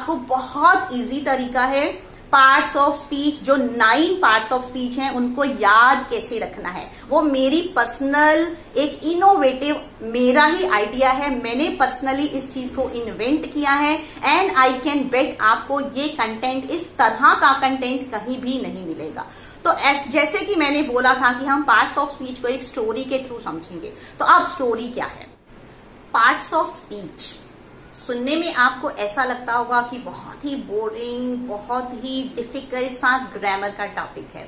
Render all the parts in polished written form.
आपको बहुत इजी तरीका है पार्ट्स ऑफ स्पीच, जो 9 पार्ट्स ऑफ स्पीच हैं उनको याद कैसे रखना है। वो मेरी पर्सनल एक इनोवेटिव मेरा ही आइडिया है, मैंने पर्सनली इस चीज को इन्वेंट किया है एंड आई कैन बेट आपको ये कंटेंट, इस तरह का कंटेंट कहीं भी नहीं मिलेगा। तो जैसे कि मैंने बोला था कि हम पार्ट्स ऑफ स्पीच को एक स्टोरी के थ्रू समझेंगे, तो अब स्टोरी क्या है। पार्ट्स ऑफ स्पीच सुनने में आपको ऐसा लगता होगा कि बहुत ही बोरिंग, बहुत ही डिफिकल्ट सा ग्रामर का टॉपिक है,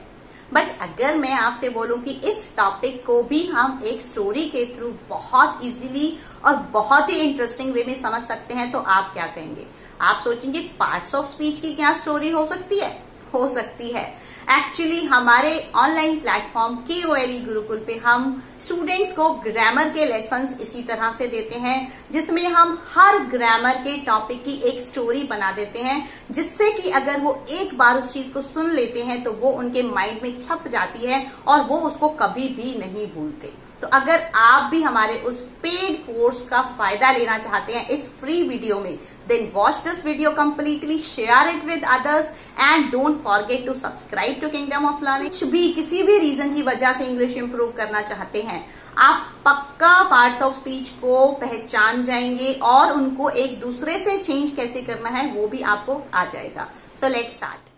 बट अगर मैं आपसे बोलूं कि इस टॉपिक को भी हम एक स्टोरी के थ्रू बहुत इजीली और बहुत ही इंटरेस्टिंग वे में समझ सकते हैं, तो आप क्या कहेंगे? आप सोचेंगे पार्ट्स ऑफ स्पीच की क्या स्टोरी हो सकती है? हो सकती है। एक्चुअली हमारे ऑनलाइन प्लेटफॉर्म KOLE गुरुकुल पे हम स्टूडेंट्स को ग्रामर के लेसन्स इसी तरह से देते हैं, जिसमें हम हर ग्रामर के टॉपिक की एक स्टोरी बना देते हैं, जिससे कि अगर वो एक बार उस चीज को सुन लेते हैं तो वो उनके माइंड में छप जाती है और वो उसको कभी भी नहीं भूलते। तो अगर आप भी हमारे उस पेड कोर्स का फायदा लेना चाहते हैं इस फ्री वीडियो में, then watch this video completely, share it with others and don't forget to subscribe to Kingdom of Learning. किसी भी रीजन की वजह से इंग्लिश इंप्रूव करना चाहते हैं, आप पक्का पार्ट्स ऑफ स्पीच को पहचान जाएंगे और उनको एक दूसरे से चेंज कैसे करना है वो भी आपको आ जाएगा। So let's start.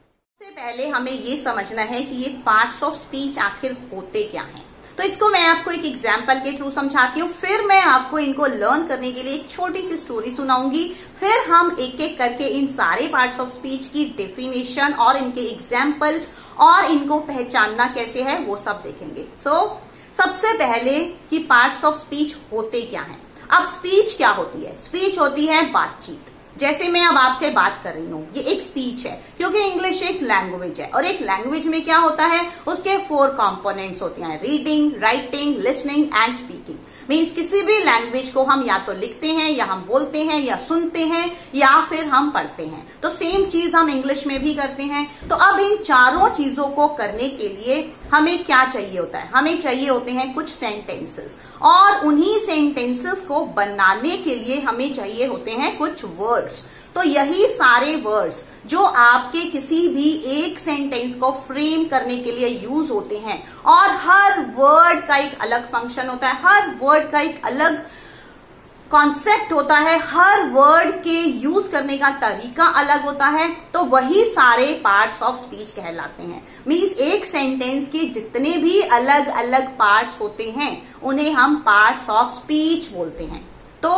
सबसे पहले हमें ये समझना है कि ये पार्ट्स ऑफ स्पीच आखिर होते क्या हैं। तो इसको मैं आपको एक एग्जाम्पल के थ्रू समझाती हूँ, फिर मैं आपको इनको लर्न करने के लिए एक छोटी सी स्टोरी सुनाऊंगी, फिर हम एक एक करके इन सारे पार्ट्स ऑफ स्पीच की डेफिनेशन और इनके एग्जाम्पल्स और इनको पहचानना कैसे है वो सब देखेंगे। सबसे पहले कि पार्ट्स ऑफ स्पीच होते क्या हैं। अब स्पीच क्या होती है? स्पीच होती है बातचीत। जैसे मैं अब आपसे बात कर रही हूँ, ये एक स्पीच है, क्योंकि इंग्लिश एक लैंग्वेज है और एक लैंग्वेज में क्या होता है, उसके 4 कंपोनेंट्स होते हैं, reading, writing, listening and speaking. Means किसी भी लैंग्वेज को हम या तो लिखते हैं या हम बोलते हैं या सुनते हैं या फिर हम पढ़ते हैं, तो सेम चीज हम इंग्लिश में भी करते हैं। तो अब इन चारों चीजों को करने के लिए हमें क्या चाहिए होता है? हमें चाहिए होते हैं कुछ सेंटेंसेस, और उन्हीं सेंटेंसेस को बनाने के लिए हमें चाहिए होते हैं कुछ वर्ड्स। तो यही सारे वर्ड्स जो आपके किसी भी एक सेंटेंस को फ्रेम करने के लिए यूज होते हैं, और हर वर्ड का एक अलग फंक्शन होता है, हर वर्ड का एक अलग कॉन्सेप्ट होता है, हर वर्ड के यूज करने का तरीका अलग होता है, तो वही सारे पार्ट्स ऑफ स्पीच कहलाते हैं। मीन्स एक सेंटेंस के जितने भी अलग अलग पार्ट्स होते हैं उन्हें हम पार्ट्स ऑफ स्पीच बोलते हैं। तो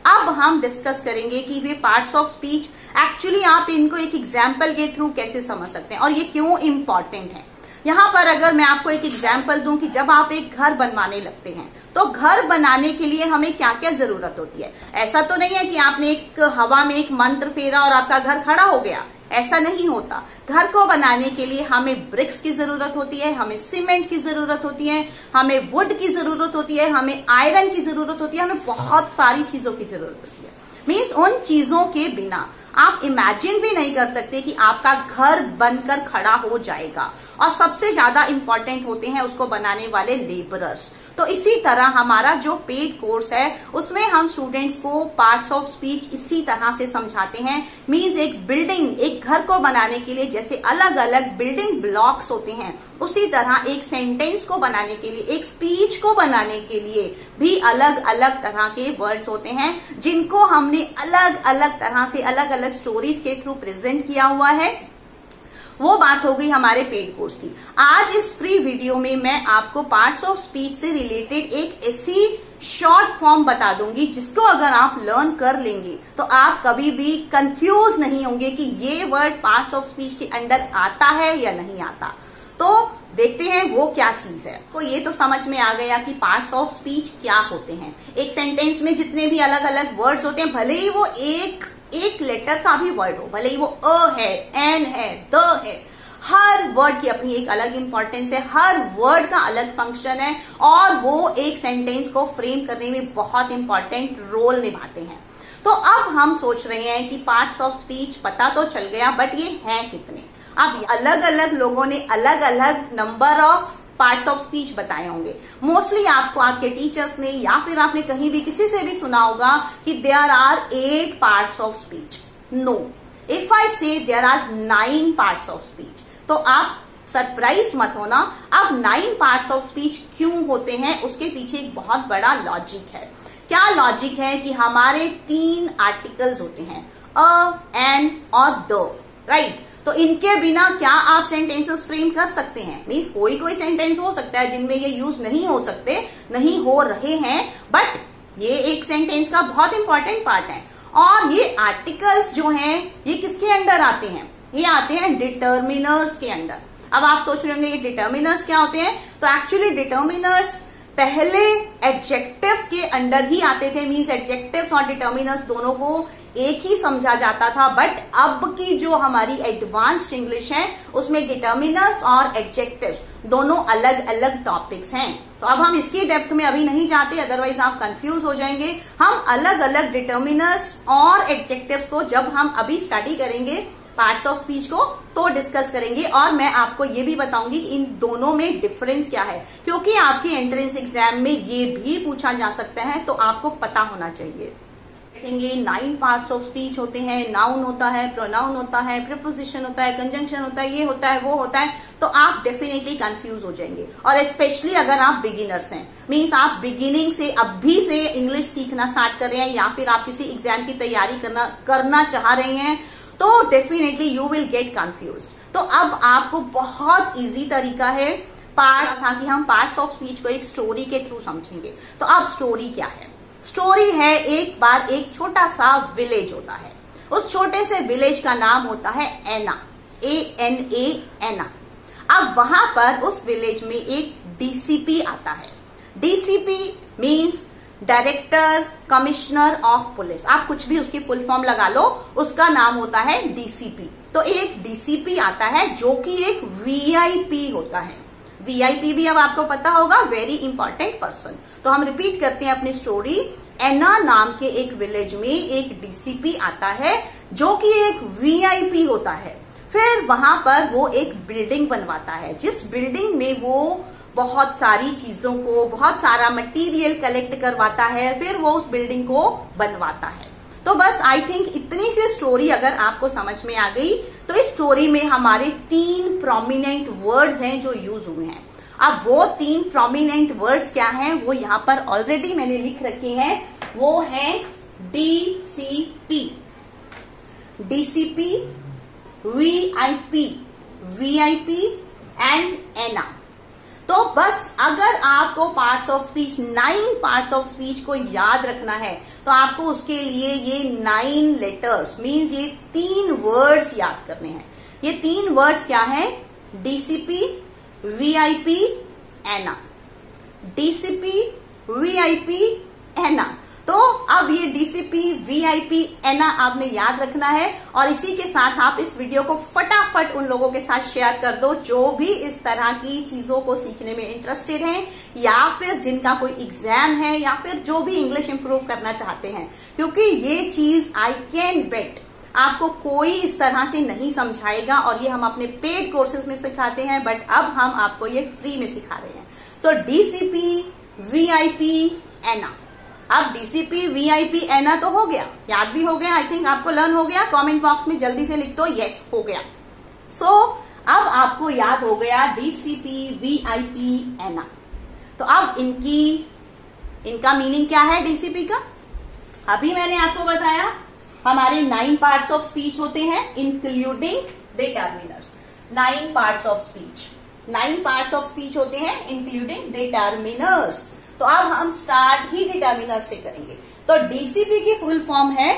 अब हम डिस्कस करेंगे कि ये पार्ट्स ऑफ स्पीच एक्चुअली आप इनको एक एग्जाम्पल के थ्रू कैसे समझ सकते हैं और ये क्यों इंपॉर्टेंट है। यहाँ पर अगर मैं आपको एक एग्जाम्पल दूं कि जब आप एक घर बनवाने लगते हैं तो घर बनाने के लिए हमें क्या क्या जरूरत होती है। ऐसा तो नहीं है कि आपने एक हवा में एक मंत्र फेरा और आपका घर खड़ा हो गया, ऐसा नहीं होता। घर को बनाने के लिए हमें ब्रिक्स की जरूरत होती है, हमें सीमेंट की जरूरत होती है, हमें वुड की जरूरत होती है, हमें आयरन की जरूरत होती है, हमें बहुत सारी चीजों की जरूरत होती है। मीन्स उन चीजों के बिना आप इमेजिन भी नहीं कर सकते कि आपका घर बनकर खड़ा हो जाएगा। और सबसे ज्यादा इंपॉर्टेंट होते हैं उसको बनाने वाले लेबरर्स। तो इसी तरह हमारा जो पेड कोर्स है उसमें हम स्टूडेंट्स को पार्ट्स ऑफ स्पीच इसी तरह से समझाते हैं। मीन्स एक बिल्डिंग, एक घर को बनाने के लिए जैसे अलग अलग बिल्डिंग ब्लॉक्स होते हैं, उसी तरह एक सेंटेंस को बनाने के लिए, एक स्पीच को बनाने के लिए भी अलग अलग तरह के वर्ड्स होते हैं, जिनको हमने अलग अलग तरह से अलग अलग स्टोरीज के थ्रू प्रेजेंट किया हुआ है। वो बात हो गई हमारे पेड कोर्स की। आज इस फ्री वीडियो में मैं आपको पार्ट्स ऑफ स्पीच से रिलेटेड एक ऐसी शॉर्ट फॉर्म बता दूंगी जिसको अगर आप लर्न कर लेंगे तो आप कभी भी कंफ्यूज नहीं होंगे कि ये वर्ड पार्ट्स ऑफ स्पीच के अंडर आता है या नहीं आता। तो देखते हैं वो क्या चीज है। तो ये तो समझ में आ गया कि पार्ट्स ऑफ स्पीच क्या होते हैं। एक सेंटेंस में जितने भी अलग अलग वर्ड्स होते हैं, भले ही वो एक लेटर का भी वर्ड हो, भले ही वो अ है, एन है, द है, हर वर्ड की अपनी एक अलग इंपॉर्टेंस है, हर वर्ड का अलग फंक्शन है और वो एक सेंटेंस को फ्रेम करने में बहुत इंपॉर्टेंट रोल निभाते हैं। तो अब हम सोच रहे हैं कि पार्ट्स ऑफ स्पीच पता तो चल गया, बट ये हैं कितने। अब अलग अलग लोगों ने अलग अलग number of parts of speech बताए होंगे। मोस्टली आपको आपके टीचर्स ने या फिर आपने कहीं भी किसी से भी सुना होगा कि there are 8 parts of speech. No, if I say there are 9 parts of speech, तो आप सरप्राइज मत होना। अब 9 पार्ट्स ऑफ स्पीच क्यों होते हैं, उसके पीछे एक बहुत बड़ा लॉजिक है। क्या लॉजिक है कि हमारे 3 आर्टिकल्स होते हैं, अ, एन और द, राइट। तो इनके बिना क्या आप सेंटेंसेस फ्रेम कर सकते हैं? मीन्स कोई सेंटेंस हो सकता है जिनमें ये यूज नहीं हो सकते, नहीं हो रहे हैं, बट ये एक सेंटेंस का बहुत इंपॉर्टेंट पार्ट है। और ये आर्टिकल्स जो हैं ये किसके अंडर आते हैं? ये आते हैं डिटर्मिनर्स के अंडर। अब आप सोच रहे होंगे ये डिटर्मिनर्स क्या होते हैं? तो एक्चुअली डिटर्मिनर्स पहले एडजेक्टिव्स के अंडर ही आते थे। मीन्स एडजेक्टिव्स और डिटर्मिनर्स दोनों को एक ही समझा जाता था, बट अब की जो हमारी एडवांस्ड इंग्लिश है उसमें डिटर्मिनर्स और एडजेक्टिव्स दोनों अलग अलग टॉपिक्स हैं। तो अब हम इसकी डेप्थ में अभी नहीं जाते, अदरवाइज आप कंफ्यूज हो जाएंगे। हम अलग अलग डिटर्मिनर्स और एडजेक्टिव्स को जब हम अभी स्टडी करेंगे पार्ट्स ऑफ स्पीच को तो डिस्कस करेंगे, और मैं आपको ये भी बताऊंगी कि इन दोनों में डिफरेंस क्या है, क्योंकि आपके एंट्रेंस एग्जाम में ये भी पूछा जा सकता है, तो आपको पता होना चाहिए। देखेंगे 9 पार्ट्स ऑफ स्पीच होते हैं, नाउन होता है, प्रोनाउन होता है, प्रीपोजिशन होता है, कंजंक्शन होता है, ये होता है, वो होता है, तो आप डेफिनेटली कंफ्यूज हो जाएंगे। और स्पेशली अगर आप बिगिनर्स हैं, मीन्स आप बिगिनिंग से अभी से इंग्लिश सीखना स्टार्ट कर रहे हैं, या फिर आप किसी एग्जाम की तैयारी करना चाह रहे हैं, तो definitely you will get confuse. तो अब आपको बहुत इजी तरीका है, पार्ट था कि हम पार्ट्स ऑफ स्पीच को एक स्टोरी के थ्रू समझेंगे। तो अब स्टोरी क्या है? स्टोरी है, एक बार एक छोटा सा विलेज होता है, उस छोटे से विलेज का नाम होता है एना, ANA, एना। अब वहां पर उस विलेज में एक डीसीपी आता है। DCP means director commissioner of police, आप कुछ भी उसकी फुल फॉर्म लगा लो, उसका नाम होता है डीसीपी। तो एक डीसीपी आता है जो कि एक वीआईपी होता है। वीआईपी भी अब आपको पता होगा, वेरी इंपॉर्टेंट पर्सन। तो हम रिपीट करते हैं अपनी स्टोरी। एना नाम के एक विलेज में एक डीसीपी आता है जो कि एक वीआईपी होता है। फिर वहां पर वो एक बिल्डिंग बनवाता है, जिस बिल्डिंग में वो बहुत सारी चीजों को, बहुत सारा मटेरियल कलेक्ट करवाता है, फिर वो उस बिल्डिंग को बनवाता है। तो बस आई थिंक इतनी सी स्टोरी अगर आपको समझ में आ गई, तो इस स्टोरी में हमारे 3 प्रोमिनेंट वर्ड्स हैं जो यूज हुए हैं। अब वो 3 प्रोमिनेंट वर्ड्स क्या हैं, वो यहां पर ऑलरेडी मैंने लिख रखे हैं। वो है DCP, DCP, VIP, VIP and ANA. तो बस अगर आपको parts of speech, 9 parts of speech को याद रखना है, तो आपको उसके लिए ये 9 लेटर्स मीन्स ये 3 वर्ड्स याद करने हैं। ये 3 वर्ड्स क्या हैं? डीसीपी, वीआईपी, एना। डीसीपी, वीआईपी, एना। तो अब ये डीसीपी, वीआईपी, एना आपने याद रखना है, और इसी के साथ आप इस वीडियो को फटाफट उन लोगों के साथ शेयर कर दो जो भी इस तरह की चीजों को सीखने में इंटरेस्टेड हैं, या फिर जिनका कोई एग्जाम है, या फिर जो भी इंग्लिश इंप्रूव करना चाहते हैं। क्योंकि ये चीज आई कैन बेट आपको कोई इस तरह से नहीं समझाएगा, और ये हम अपने पेड कोर्सेज में सिखाते हैं, बट अब हम आपको ये फ्री में सिखा रहे हैं। तो डीसीपी, वीआईपी, एना। अब डीसीपी, वीआईपी, एना तो हो गया, याद भी हो गया, आई थिंक आपको लर्न हो गया। कमेंट बॉक्स में जल्दी से लिख दो यस हो गया। सो अब आपको याद हो गया डीसीपी, वीआईपी, एना। तो अब इनका मीनिंग क्या है डीसीपी का? अभी मैंने आपको बताया हमारे 9 पार्ट्स ऑफ स्पीच होते हैं, including determiners. 9 parts of speech, 9 parts of speech होते हैं इंक्लूडिंग डिटर्मिनर्स। तो अब हम स्टार्ट ही डिटर्मिनर से करेंगे। तो डीसीपी की फुल फॉर्म है,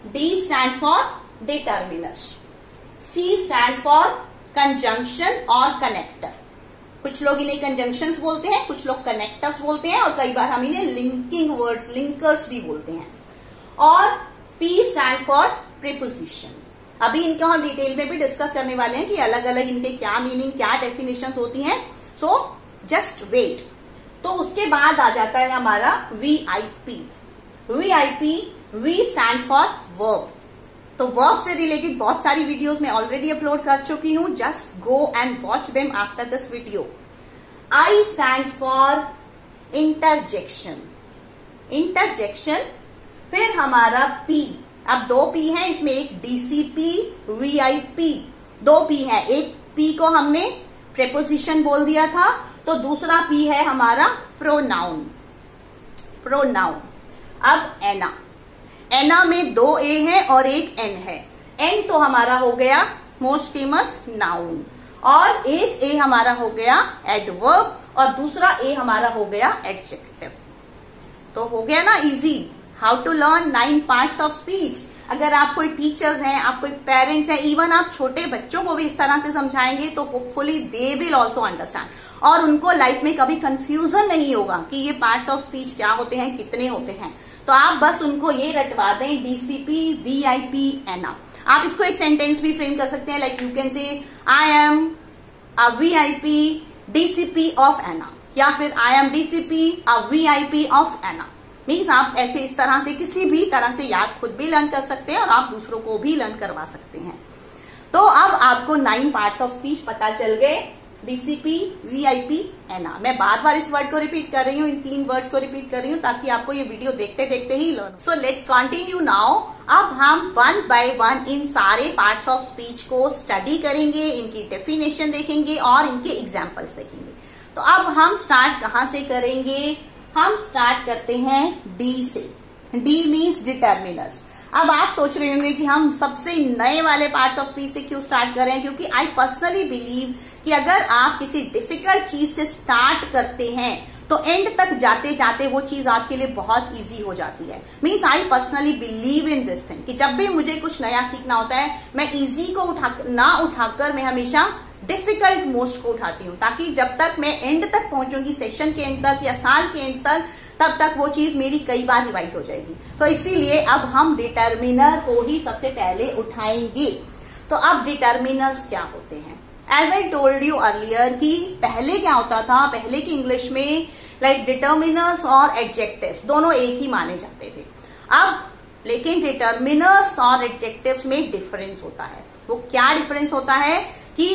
D stands for determiners, C stands for conjunction और कनेक्टर। कुछ लोग इन्हें कंजंक्शंस बोलते हैं, कुछ लोग कनेक्टर्स बोलते हैं, और कई बार हम इन्हें लिंकिंग वर्ड्स, लिंकर्स भी बोलते हैं। और पी स्टैंड्स फॉर प्रीपोजिशन। अभी इनको हम डिटेल में भी डिस्कस करने वाले हैं कि अलग अलग इनके क्या मीनिंग, क्या डेफिनेशन होती हैं। So just wait. तो उसके बाद आ जाता है हमारा VIP. VIP, V stands for verb. तो वर्ब से रिलेटेड बहुत सारी वीडियोस मैं ऑलरेडी अपलोड कर चुकी हूं, just go and watch them after this video. I stands for interjection, interjection. फिर हमारा पी, अब 2 P है, इसमें एक DCP, VIP, 2 P है। एक P को हमने प्रेपोजिशन बोल दिया था, तो दूसरा P है हमारा प्रोनाउन। प्रोनाउन। अब एना, एना में 2 A है और एक N है। N तो हमारा हो गया मोस्ट फेमस नाउन, और एक A हमारा हो गया एडवर्ब, और दूसरा A हमारा हो गया एडजेक्टिव। तो हो गया ना easy, how to learn 9 parts of speech. अगर आप कोई टीचर्स हैं, आप कोई पेरेंट्स हैं, इवन आप छोटे बच्चों को भी इस तरह से समझाएंगे तो hopefully they will also understand, और उनको लाइफ में कभी कंफ्यूजन नहीं होगा कि ये पार्ट्स ऑफ स्पीच क्या होते हैं, कितने होते हैं। तो आप बस उनको ये रटवा दें, DCP, VIP, एना। आप इसको एक सेंटेंस भी फ्रेम कर सकते हैं, like you can say I am a VIP DCP of ANA, या फिर I am DCP a VIP of ANA. Means आप ऐसे इस तरह से किसी भी तरह से याद खुद भी लर्न कर सकते हैं और आप दूसरों को भी लर्न करवा सकते हैं। तो अब आपको 9 पार्ट्स ऑफ स्पीच पता चल गए, DCP, VIP, एना। मैं बार बार इस वर्ड को रिपीट कर रही हूँ, इन 3 वर्ड्स को रिपीट कर रही हूँ ताकि आपको ये वीडियो देखते देखते ही learn. So let's continue now. अब हम 1 बाय 1 इन सारे पार्ट्स ऑफ स्पीच को स्टडी करेंगे, इनकी डेफिनेशन देखेंगे और इनके एग्जाम्पल्स देखेंगे। तो अब हम स्टार्ट कहाँ से करेंगे? हम स्टार्ट करते हैं D से। D means determiners. अब आप सोच रहे होंगे कि हम सबसे नए वाले पार्ट्स ऑफ स्पीच से क्यों स्टार्ट कर रहे हैं, क्योंकि आई पर्सनली बिलीव कि अगर आप किसी डिफिकल्ट चीज से स्टार्ट करते हैं तो एंड तक जाते जाते वो चीज आपके लिए बहुत इजी हो जाती है। Means I personally believe in this thing कि जब भी मुझे कुछ नया सीखना होता है, मैं इजी को उठाकर मैं हमेशा डिफिकल्ट मोस्ट को उठाती हूँ, ताकि जब तक मैं एंड तक पहुंचूंगी, सेशन के एंड तक या साल के एंड तक, तब तक वो चीज मेरी कई बार रिवाइज हो जाएगी। तो इसीलिए अब हम डिटर्मिनर को ही सबसे पहले उठाएंगे। तो अब डिटर्मिनर्स क्या होते हैं? As I told you earlier कि पहले क्या होता था, पहले की इंग्लिश में लाइक डिटर्मिनर्स और एडजेक्टिव्स दोनों एक ही माने जाते थे। अब लेकिन डिटर्मिनर्स और एडजेक्टिव्स में डिफरेंस होता है। वो क्या डिफरेंस होता है कि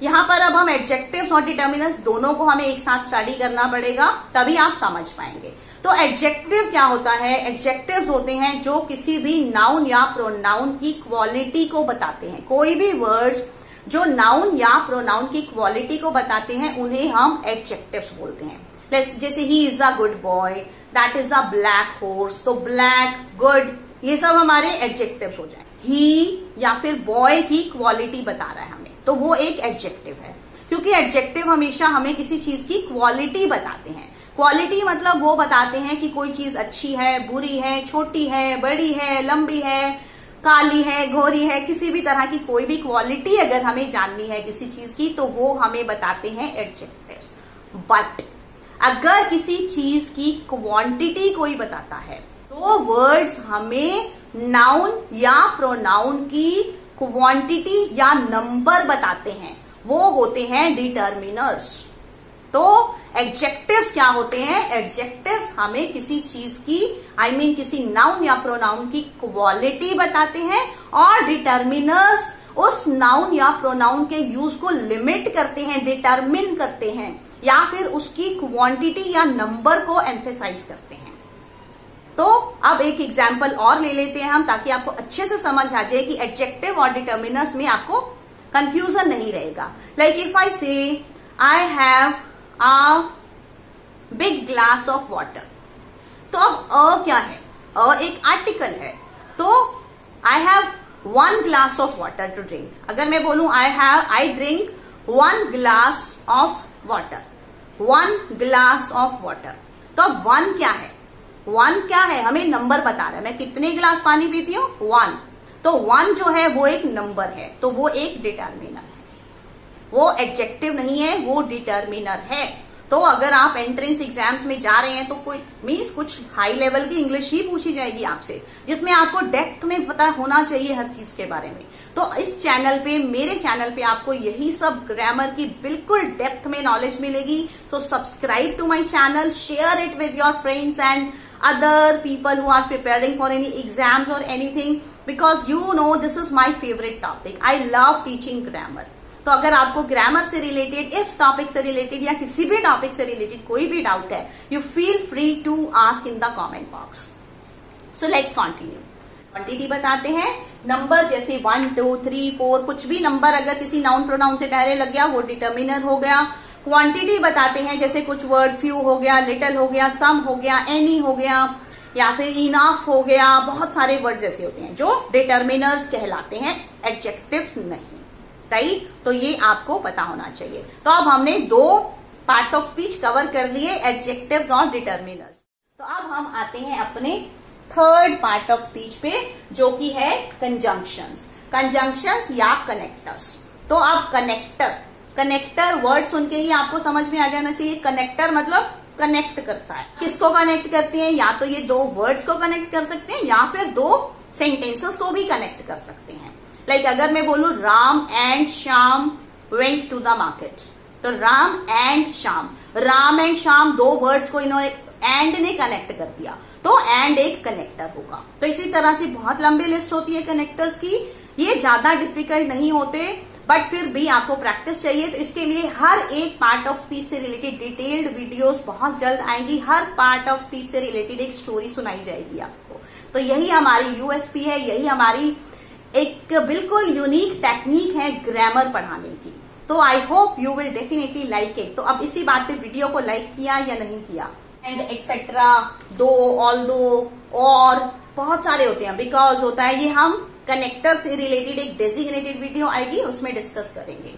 यहाँ पर अब हम एडजेक्टिव्स और डिटर्मिनर्स दोनों को हमें एक साथ स्टडी करना पड़ेगा, तभी आप समझ पाएंगे। तो एडजेक्टिव क्या होता है? एडजेक्टिव्स होते हैं जो किसी भी नाउन या प्रोनाउन की क्वालिटी को बताते हैं। कोई भी वर्ड्स जो नाउन या प्रोनाउन की क्वालिटी को बताते हैं उन्हें हम एडजेक्टिव्स बोलते हैं। जैसे he is a good boy, that is a black horse, तो ब्लैक, गुड, ये सब हमारे एडजेक्टिव्स हो जाए। ही या फिर बॉय की क्वालिटी बता रहा है हमें, तो वो एक एडजेक्टिव है, क्योंकि एडजेक्टिव हमेशा हमें किसी चीज की क्वालिटी बताते हैं। क्वालिटी मतलब वो बताते हैं कि कोई चीज अच्छी है, बुरी है, छोटी है, बड़ी है, लंबी है, काली है, गोरी है, किसी भी तरह की कोई भी क्वालिटी अगर हमें जाननी है किसी चीज की, तो वो हमें बताते हैं एडजेक्टिव्स। बट अगर किसी चीज की क्वांटिटी कोई बताता है तो वर्ड्स हमें नाउन या प्रोनाउन की क्वांटिटी या नंबर बताते हैं, वो होते हैं डिटर्मिनर्स। तो एडजेक्टिव्स क्या होते हैं? एडजेक्टिव्स हमें किसी चीज की किसी नाउन या प्रोनाउन की क्वालिटी बताते हैं, और डिटर्मिनर्स उस नाउन या प्रोनाउन के यूज को लिमिट करते हैं, डिटरमिन करते हैं, या फिर उसकी क्वांटिटी या नंबर को एम्फेसाइज करते हैं। तो अब एक एग्जाम्पल और ले लेते हैं हम, ताकि आपको अच्छे से समझ आ जाए कि एडजेक्टिव और डिटर्मिनर्स में आपको कंफ्यूजन नहीं रहेगा। लाइक इफ आई से I have a big glass of water, तो अब अ क्या है? अ एक आर्टिकल है, तो I have 1 glass of water to drink. अगर मैं बोलूं I drink 1 glass of water, 1 glass of water, तो अब 1 क्या है? 1 क्या है? हमें नंबर बता रहा है, मैं कितने गिलास पानी पीती हूँ? 1। तो 1 जो है वो एक नंबर है, तो वो एक डिटर्मिनर है, वो एडजेक्टिव नहीं है, वो डिटर्मिनर है। तो अगर आप एंट्रेंस एग्जाम्स में जा रहे हैं तो कोई मीन्स कुछ हाई लेवल की इंग्लिश ही पूछी जाएगी आपसे, जिसमें आपको डेप्थ में पता होना चाहिए हर चीज के बारे में। तो इस चैनल पे, मेरे चैनल पे आपको यही सब ग्रामर की बिल्कुल डेप्थ में नॉलेज मिलेगी। So subscribe to my channel, share it with your friends and other people who are preparing for any exams or anything, because you know this is my favorite topic. I love teaching grammar. तो अगर आपको grammar से related, इस topic से related या किसी भी topic से रिलेटेड कोई भी डाउट है, you feel free to ask in the comment box. So let's continue. Quantity बताते हैं, नंबर जैसे 1 2 3 4 कुछ भी नंबर अगर किसी नाउन प्रोनाउन से पहले लग गया वो डिटर्मिनर हो गया। क्वांटिटी बताते हैं जैसे कुछ वर्ड, फ्यू हो गया, लिटिल हो गया, सम हो गया, एनी हो गया, या फिर इनफ हो गया। बहुत सारे वर्ड ऐसे होते हैं जो डिटर्मिनर्स कहलाते हैं, एडजेक्टिव्स नहीं, राइट। तो ये आपको पता होना चाहिए। तो अब हमने 2 पार्ट्स ऑफ स्पीच कवर कर लिए, एडजेक्टिव्स और डिटर्मिनर्स। तो अब हम आते हैं अपने थर्ड पार्ट ऑफ स्पीच पे, जो कि है कंजंक्शंस। कंजंक्शंस या कनेक्टर्स। तो अब कनेक्टर वर्ड सुन के ही आपको समझ में आ जाना चाहिए। कनेक्टर मतलब कनेक्ट करता है। किसको कनेक्ट करते हैं? या तो ये 2 वर्ड्स को कनेक्ट कर सकते हैं या फिर 2 सेंटेंसेस को भी कनेक्ट कर सकते हैं। लाइक अगर मैं बोलूं Ram and Shyam went to the market, तो राम एंड श्याम 2 वर्ड्स को इन्होंने एंड ने कनेक्ट कर दिया, तो एंड एक कनेक्टर होगा। तो इसी तरह से बहुत लंबी लिस्ट होती है कनेक्टर्स की। ये ज्यादा डिफिकल्ट नहीं होते, बट फिर भी आपको प्रैक्टिस चाहिए। तो इसके लिए हर एक पार्ट ऑफ स्पीच से रिलेटेड डिटेल्ड वीडियोस बहुत जल्द आएंगी। हर पार्ट ऑफ स्पीच से रिलेटेड एक स्टोरी सुनाई जाएगी आपको। तो यही हमारी यूएसपी है, यही हमारी एक बिल्कुल यूनिक टेक्निक है ग्रामर पढ़ाने की। तो I hope you will definitely like it. तो अब इसी बात पे वीडियो को लाइक किया या नहीं किया? एंड एक्सेट्रा, दो, ऑल्दो, और बहुत सारे होते हैं, बिकॉज होता है, ये हम कनेक्टर से रिलेटेड एक डेजिग्नेटेड वीडियो आएगी, उसमें डिस्कस करेंगे।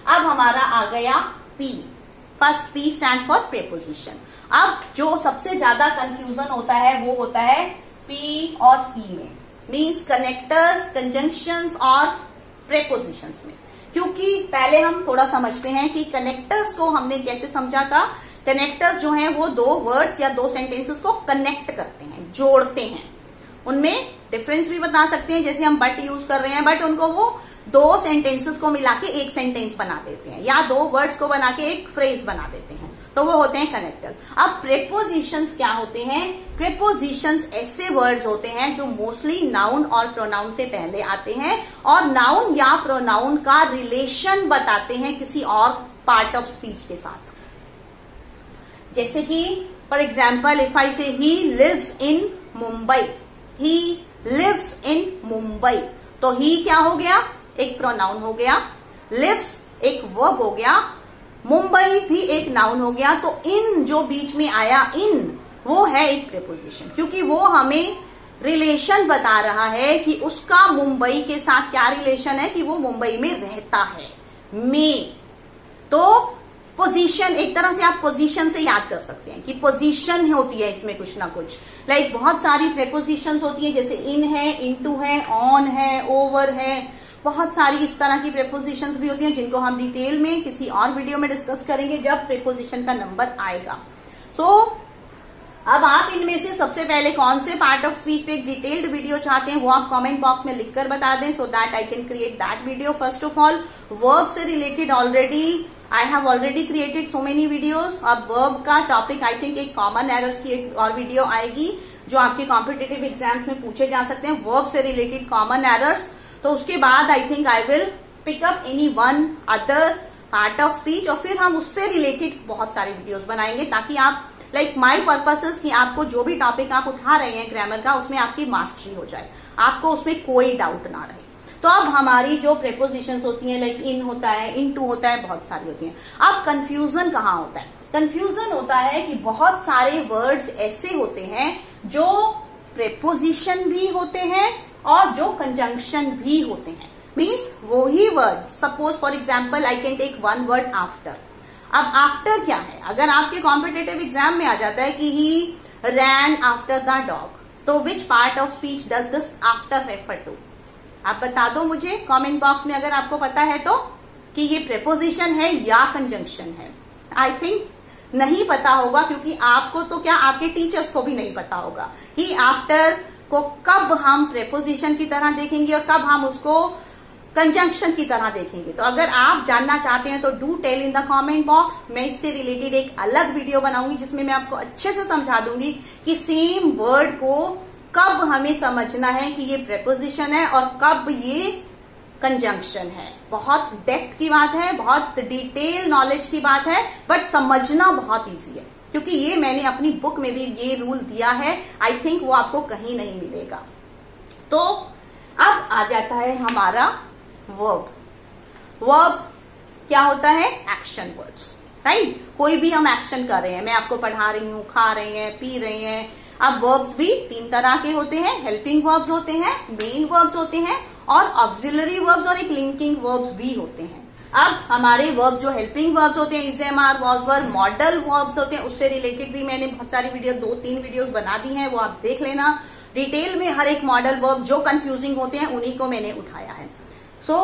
अब हमारा आ गया P. First P stand for preposition. अब जो सबसे ज्यादा कंफ्यूजन होता है वो होता है पी और सी में, मीन्स कनेक्टर्स, कंजंक्शंस और प्रेपोजिशंस में। क्योंकि पहले हम थोड़ा समझते हैं कि कनेक्टर्स को हमने कैसे समझा था। कनेक्टर्स जो हैं वो 2 वर्ड्स या 2 सेंटेंसेस को कनेक्ट करते हैं, जोड़ते हैं। उनमें डिफरेंस भी बता सकते हैं, जैसे हम बट यूज कर रहे हैं, बट उनको वो 2 सेंटेंसेस को मिला के एक सेंटेंस बना देते हैं, या 2 वर्ड्स को बना के एक फ्रेज बना देते हैं, तो वो होते हैं कनेक्टर। अब प्रेपोजिशंस क्या होते हैं? प्रेपोजिशंस ऐसे वर्ड्स होते हैं जो मोस्टली नाउन और प्रोनाउन से पहले आते हैं और नाउन या प्रोनाउन का रिलेशन बताते हैं किसी और पार्ट ऑफ स्पीच के साथ। जैसे कि for example if I say he lives in Mumbai, he lives in Mumbai, तो ही क्या हो गया? एक प्रोनाउन हो गया, लिव्स एक वर्ब हो गया, मुंबई भी एक नाउन हो गया। तो इन जो बीच में आया, इन, वो है एक प्रेपोजिशन, क्योंकि वो हमें रिलेशन बता रहा है कि उसका मुंबई के साथ क्या रिलेशन है, कि वो मुंबई में रहता है। में तो पोजीशन, एक तरह से आप पोजीशन से याद कर सकते हैं कि पोजीशन होती है इसमें कुछ ना कुछ। लाइक बहुत सारी प्रेपोजिशंस होती है, जैसे इन है, इनटू है, ऑन है, ओवर है, बहुत सारी इस तरह की प्रेपोजिशंस भी होती हैं, जिनको हम डिटेल में किसी और वीडियो में डिस्कस करेंगे जब प्रेपोजिशन का नंबर आएगा। अब आप इनमें से सबसे पहले कौन से पार्ट ऑफ स्पीच पे एक डिटेल्ड वीडियो चाहते हैं वो आप कमेंट बॉक्स में लिखकर बता दें, so that I can create that video. First of all, verb से related I have already created so many videos. अब वर्ब का टॉपिक आई थिंक एक कॉमन एरर्स की एक और वीडियो आएगी जो आपके कॉम्पिटिटिव एग्जाम्स में पूछे जा सकते हैं, वर्ब से रिलेटेड कॉमन एरर्स। तो उसके बाद I think I will pick up any one other part of speech और फिर हम उससे रिलेटेड बहुत सारे वीडियोज बनाएंगे, ताकि आप लाइक माई पर्पसेस कि आपको जो भी टॉपिक आप उठा रहे हैं ग्रामर का, उसमें आपकी मास्टरी हो जाए, आपको उसमें कोई डाउट ना रहे। तो अब हमारी जो प्रेपोजिशंस होती हैं, लाइक इन होता है, इनटू होता है, बहुत सारी होती हैं। अब कंफ्यूजन कहाँ होता है? कंफ्यूजन होता है कि बहुत सारे वर्ड्स ऐसे होते हैं जो प्रेपोजिशन भी होते हैं और जो कंजंक्शन भी होते हैं। मीन्स वो ही word, suppose for example I can take one word after. अब आफ्टर क्या है? अगर आपके कॉम्पिटेटिव एग्जाम में आ जाता है कि he ran after the dog, तो which part of speech does this after refer to? आप बता दो मुझे कमेंट बॉक्स में अगर आपको पता है तो, कि ये प्रेपोजिशन है या कंजंक्शन है। आई थिंक नहीं पता होगा, क्योंकि आपको तो क्या, आपके टीचर्स को भी नहीं पता होगा कि आफ्टर को कब हम प्रेपोजिशन की तरह देखेंगे और कब हम उसको कंजंक्शन की तरह देखेंगे। तो अगर आप जानना चाहते हैं तो do tell in the comment box. मैं इससे रिलेटेड एक अलग वीडियो बनाऊंगी जिसमें मैं आपको अच्छे से समझा दूंगी कि सेम वर्ड को कब हमें समझना है कि ये प्रेपोजिशन है और कब ये कंजंक्शन है। बहुत डेप्थ की बात है, बहुत डिटेल नॉलेज की बात है, बट समझना बहुत इजी है, क्योंकि ये मैंने अपनी बुक में भी ये रूल दिया है। आई थिंक वो आपको कहीं नहीं मिलेगा। तो अब आ जाता है हमारा वर्ब। वर्ब क्या होता है? Action words, right? कोई भी हम एक्शन कर रहे हैं, मैं आपको पढ़ा रही हूँ, खा रहे हैं, पी रहे हैं। अब वर्ब्स भी 3 तरह के होते हैं, हेल्पिंग वर्ब्स होते हैं, मेन वर्ब्स होते हैं और ऑक्सिलरी वर्ब्स और एक लिंकिंग वर्ब्स भी होते हैं। अब हमारे वर्ब जो हेल्पिंग वर्ब्स होते हैं, is, am, are, was, were, modal verbs होते हैं, उससे रिलेटेड भी मैंने बहुत सारी वीडियो 2-3 वीडियोस बना दी हैं, वो आप देख लेना। डिटेल में हर एक मॉडल वर्ब जो कंफ्यूजिंग होते हैं उन्हीं को मैंने उठाया है। सो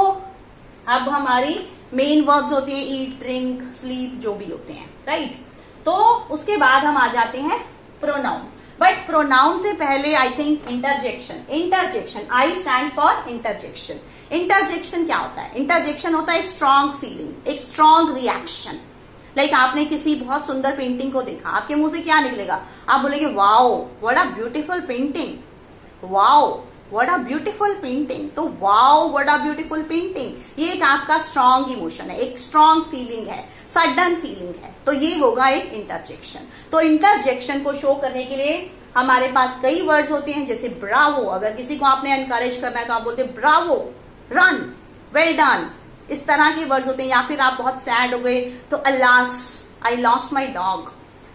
अब हमारी मेन वर्ब्स होते हैं, ईट, ड्रिंक, स्लीप, जो भी होते हैं, राइट? तो उसके बाद हम आ जाते हैं प्रोनाउन। बट प्रोनाउन से पहले I think interjection. Interjection, I stand for interjection. Interjection क्या होता है? इंटरजेक्शन होता है एक स्ट्रांग फीलिंग, एक स्ट्रांग रिएक्शन। लाइक आपने किसी बहुत सुंदर पेंटिंग को देखा, आपके मुंह से क्या निकलेगा? आप बोलेंगे wow what a beautiful painting, wow what a beautiful painting. तो wow what a beautiful painting, ये एक आपका स्ट्रांग इमोशन है, एक स्ट्रांग फीलिंग है, सडन फीलिंग है। तो ये होगा एक इंटरजेक्शन। तो इंटरजेक्शन को शो करने के लिए हमारे पास कई वर्ड्स होते हैं, जैसे ब्रावो। अगर किसी को आपने एनकरेज करना है तो आप बोलते हैं ब्रावो, रन, वेल डन, इस तरह के वर्ड्स होते हैं। या फिर आप बहुत सैड हो गए तो alas, I lost my dog,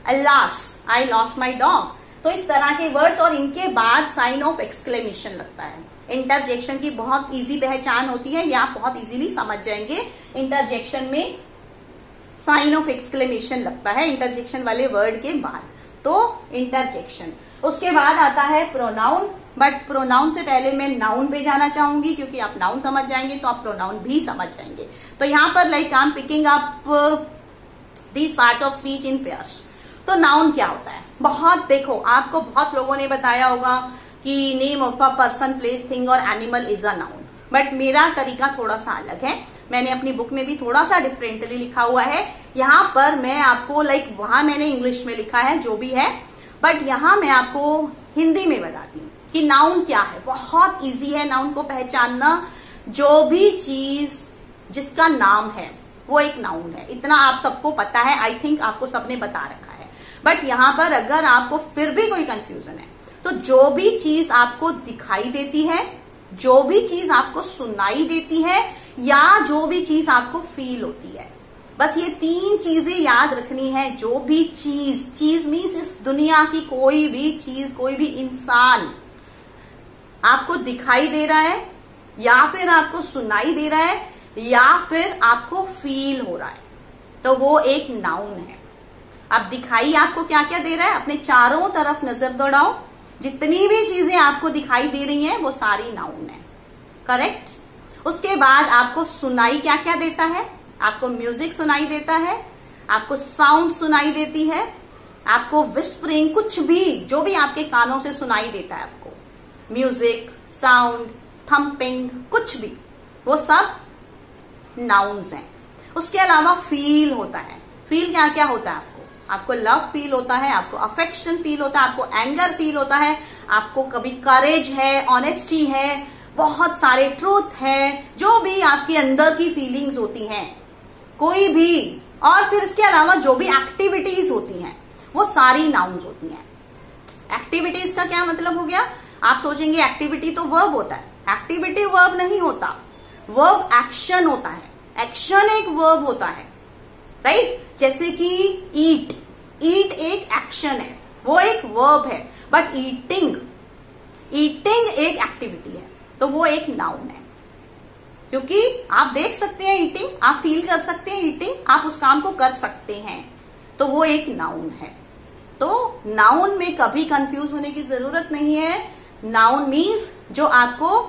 alas, I lost my dog. तो इस तरह के वर्ड्स और इनके बाद साइन ऑफ एक्सक्लेमेशन लगता है। इंटरजेक्शन की बहुत इजी पहचान होती है, ये आप बहुत इजीली समझ जाएंगे। इंटरजेक्शन में साइन ऑफ एक्सक्लेमेशन लगता है इंटरजेक्शन वाले वर्ड के बाद। तो इंटरजेक्शन। उसके बाद आता है प्रोनाउन। बट प्रोनाउन से पहले मैं नाउन पे जाना चाहूंगी, क्योंकि आप नाउन समझ जाएंगे तो आप प्रोनाउन भी समझ जाएंगे। तो यहां पर like I am picking up these parts of speech in pairs. तो नाउन क्या होता है? बहुत देखो, आपको बहुत लोगों ने बताया होगा कि name of a person, place, thing और animal is a noun. But मेरा तरीका थोड़ा सा अलग है। मैंने अपनी बुक में भी थोड़ा सा डिफरेंटली लिखा हुआ है। यहाँ पर मैं आपको लाइक वहां मैंने इंग्लिश में लिखा है जो भी है, बट यहाँ मैं आपको हिंदी में बताती हूँ कि नाउन क्या है। बहुत इजी है नाउन को पहचानना। जो भी चीज जिसका नाम है वो एक नाउन है, इतना आप सबको पता है। आई थिंक आपको सबने बता रखा है। बट यहाँ पर अगर आपको फिर भी कोई कंफ्यूजन है तो जो भी चीज आपको दिखाई देती है, जो भी चीज आपको सुनाई देती है, या जो भी चीज आपको फील होती है, बस ये 3 चीजें याद रखनी है। जो भी चीज, चीज मीन्स इस दुनिया की कोई भी चीज, कोई भी इंसान आपको दिखाई दे रहा है, या फिर आपको सुनाई दे रहा है, या फिर आपको फील हो रहा है, तो वो एक नाउन है। अब दिखाई आपको क्या क्या दे रहा है? अपने चारों तरफ नजर दौड़ाओ, जितनी भी चीजें आपको दिखाई दे रही हैं वो सारी नाउन है, करेक्ट? उसके बाद आपको सुनाई क्या क्या देता है? आपको म्यूजिक सुनाई देता है, आपको साउंड सुनाई देती है, आपको विस्परिंग, कुछ भी जो भी आपके कानों से सुनाई देता है आपको, म्यूजिक, साउंड, थम्पिंग, कुछ भी, वो सब नाउन्स हैं। उसके अलावा फील होता है। फील क्या क्या होता है? आपको लव फील होता है, आपको अफेक्शन फील होता है, आपको एंगर फील होता है, आपको कभी करेज है, ऑनेस्टी है, बहुत सारे ट्रूथ है, जो भी आपके अंदर की फीलिंग्स होती हैं, कोई भी। और फिर इसके अलावा जो भी एक्टिविटीज होती हैं वो सारी नाउन्स होती हैं। एक्टिविटीज का क्या मतलब हो गया? आप सोचेंगे एक्टिविटी तो वर्ब होता है। एक्टिविटी वर्ब नहीं होता, वर्ब एक्शन होता है। एक्शन एक वर्ब होता है, राइट? जैसे कि ईट, ईट एक एक्शन है, वो एक वर्ब है। बट ईटिंग, ईटिंग एक एक्टिविटी है, तो वो एक नाउन है। क्योंकि आप देख सकते हैं ईटिंग, आप फील कर सकते हैं ईटिंग, आप उस काम को कर सकते हैं, तो वो एक नाउन है। तो नाउन में कभी कंफ्यूज होने की जरूरत नहीं है। नाउन मीन्स जो आपको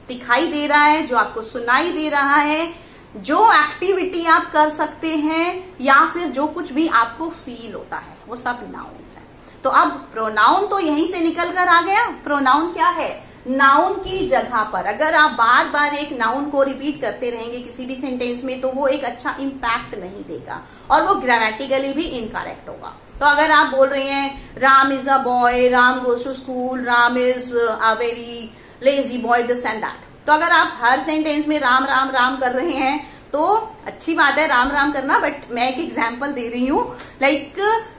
दिखाई दे रहा है, जो आपको सुनाई दे रहा है, जो एक्टिविटी आप कर सकते हैं, या फिर जो कुछ भी आपको फील होता है, वो सब नाउन है। तो अब प्रोनाउन तो यहीं से निकल कर आ गया। प्रोनाउन क्या है? नाउन की जगह पर अगर आप बार बार एक नाउन को रिपीट करते रहेंगे किसी भी सेंटेंस में, तो वो एक अच्छा इम्पैक्ट नहीं देगा और वो ग्रामेटिकली भी इनकरेक्ट होगा। तो अगर आप बोल रहे हैं Ram is a boy, Ram goes to school, Ram is a very lazy boy, this and that, तो अगर आप हर सेंटेंस में राम राम राम कर रहे हैं तो अच्छी बात है राम राम करना, बट मैं एक एग्जाम्पल दे रही हूँ। लाइक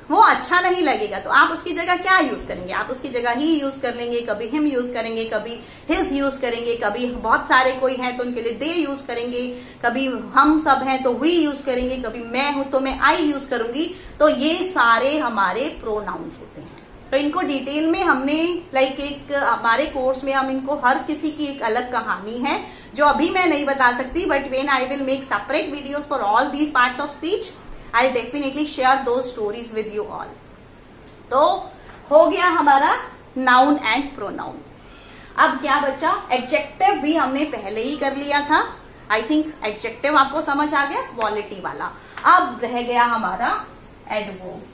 वो अच्छा नहीं लगेगा तो आप उसकी जगह क्या यूज करेंगे? आप उसकी जगह ही यूज कर लेंगे, कभी हिम यूज करेंगे, कभी हिज यूज करेंगे, कभी बहुत सारे कोई है तो उनके लिए दे यूज करेंगे, कभी हम सब हैं तो वी यूज करेंगे, कभी मैं हूं तो मैं आई यूज करूंगी। तो ये सारे हमारे प्रोनाउंस होते हैं। तो इनको डिटेल में हमने लाइक एक हमारे कोर्स में हम इनको हर किसी की एक अलग कहानी है जो अभी मैं नहीं बता सकती, but when I will make separate videos for all these parts of speech I will definitely share those stories with you all. तो हो गया हमारा नाउन एंड प्रोनाउन। अब क्या बचा? एडजेक्टिव भी हमने पहले ही कर लिया था। आई थिंक एडजेक्टिव आपको समझ आ गया, क्वालिटी वाला। अब रह गया हमारा एडवर्ब।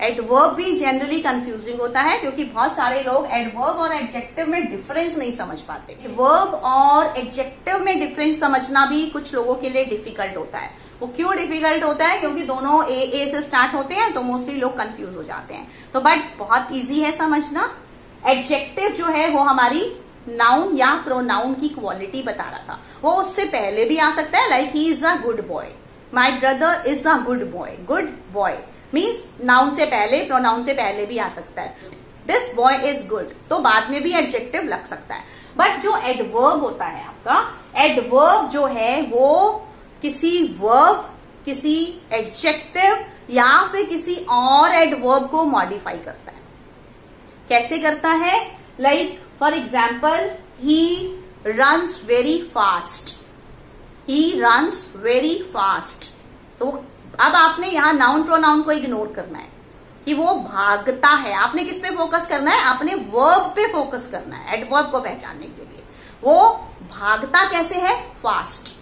एडवर्ब भी जनरली कंफ्यूजिंग होता है क्योंकि बहुत सारे लोग एडवर्ब और एडजेक्टिव में डिफरेंस नहीं समझ पाते। एडवर्ब और एडजेक्टिव में डिफरेंस समझना भी कुछ लोगों के लिए डिफिकल्ट होता है। वो क्यों डिफिकल्ट होता है? क्योंकि दोनों ए से स्टार्ट होते हैं तो मोस्टली लोग कंफ्यूज हो जाते हैं। तो बट बहुत इजी है समझना। एडजेक्टिव जो है वो हमारी नाउन या प्रोनाउन की क्वालिटी बता रहा था। वो उससे पहले भी आ सकता है, like he is a good boy, my brother is a good boy. Good boy means noun से पहले, प्रोनाउन से पहले भी आ सकता है। दिस बॉय इज गुड, तो बाद में भी एडजेक्टिव लग सकता है। बट जो एडवर्ब होता है आपका, एडवर्ब जो है वो किसी वर्ब, किसी एडजेक्टिव या फिर किसी और एडवर्ब को मॉडिफाई करता है। कैसे करता है? Like for example, he runs very fast. He runs very fast. तो अब आपने यहां नाउन प्रोनाउन को इग्नोर करना है कि वो भागता है। आपने किस पे फोकस करना है? आपने वर्ब पे फोकस करना है एडवर्ब को पहचानने के लिए। वो भागता कैसे है? फास्ट।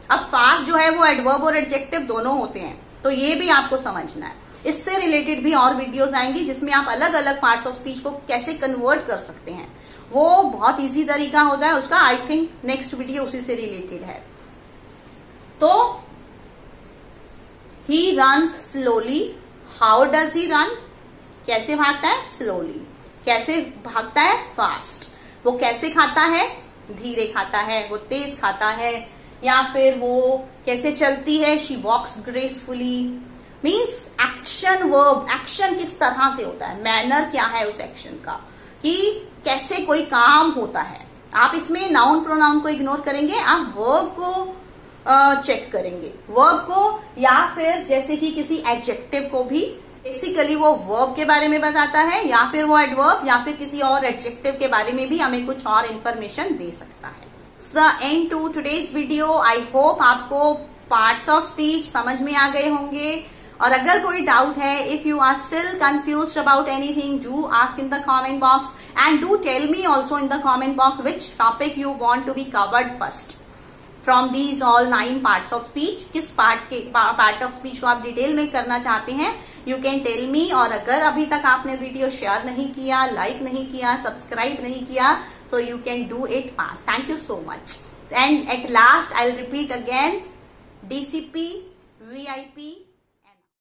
अब फास्ट जो है वो एडवर्ब और एडजेक्टिव दोनों होते हैं, तो ये भी आपको समझना है। इससे रिलेटेड भी और वीडियोस आएंगी जिसमें आप अलग अलग पार्ट्स ऑफ स्पीच को कैसे कन्वर्ट कर सकते हैं। वो बहुत इजी तरीका होता है उसका। आई थिंक नेक्स्ट वीडियो उसी से रिलेटेड है। तो He runs slowly. How does he run? कैसे भागता है? Slowly. कैसे भागता है? Fast. वो कैसे खाता है? धीरे खाता है। वो तेज खाता है। या फिर वो कैसे चलती है? She walks gracefully. Means action verb. Action किस तरह से होता है? Manner क्या है उस action का? कि कैसे कोई काम होता है। आप इसमें नाउन प्रोनाउन को इग्नोर करेंगे, आप वर्ब को चेक करेंगे, वर्ब को, या फिर जैसे कि किसी एडजेक्टिव को भी बेसिकली वो वर्ब के बारे में बताता है, या फिर वो एडवर्ब या फिर किसी और एडजेक्टिव के बारे में भी हमें कुछ और इन्फॉर्मेशन दे सकता है। The end to today's video. I hope आपको पार्ट्स ऑफ स्पीच समझ में आ गए होंगे। और अगर कोई डाउट है, if you are still confused about anything, do ask in the comment box and do tell me also in the comment box which topic you want to be covered first from these all 9 parts of speech. किस part of speech को आप detail में करना चाहते हैं, you can tell me. और अगर अभी तक आपने वीडियो शेयर नहीं किया, लाइक नहीं किया, सब्सक्राइब नहीं किया, so you can do it fast. Thank you so much. And at last I will repeat again, DCP, VIP